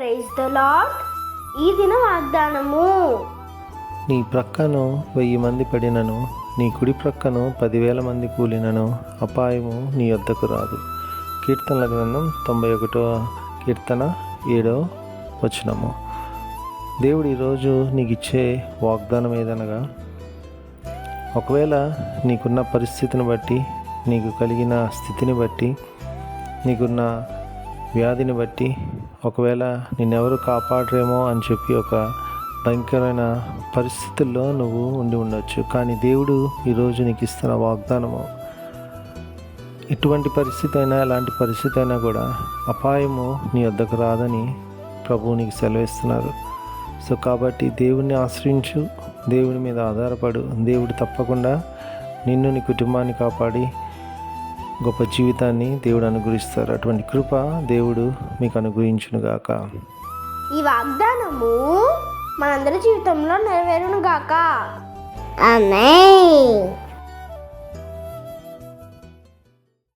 Praise the lord. ఈ దిన వాగ్దానము. నీ ప్రక్కను 1000 మంది పడినను, నీ కుడి ప్రక్కను 10,000 మంది కూలినను, అపాయము నీ వద్దకు రాదు. కీర్తనల గ్రంథం 91వ కీర్తన 7వ వచనము. దేవుడు ఈరోజు నీకు ఇచ్చే వాగ్దానం ఏదనగా, ఒకవేళ నీకున్న పరిస్థితిని బట్టి, నీకు కలిగిన స్థితిని బట్టి, నీకున్న వ్యాధిని బట్టి, ఒకవేళ నిన్నెవరు కాపాడరేమో అని చెప్పి ఒక భయంకరమైన పరిస్థితుల్లో నువ్వు ఉండి ఉండొచ్చు. కానీ దేవుడు ఈరోజు నీకు ఇస్తున్న వాగ్దానము, ఎటువంటి పరిస్థితి అయినా, ఎలాంటి పరిస్థితి అయినా కూడా అపాయము నీ వద్దకు రాదని ప్రభువు నీకు సెలవిస్తున్నారు. సో కాబట్టి దేవుణ్ణి ఆశ్రయించు, దేవుని మీద ఆధారపడు. దేవుడు తప్పకుండా నిన్ను, నీ కుటుంబాన్ని కాపాడి గొప్ప జీవితాన్ని దేవుడు అనుగ్రహిస్తారు. అటువంటి కృప దేవుడు మీకు అనుగ్రహించునుగాక. ఈ వాగ్దానము మనందరి జీవితంలో నెరవేరునుగాక. ఆమేన్.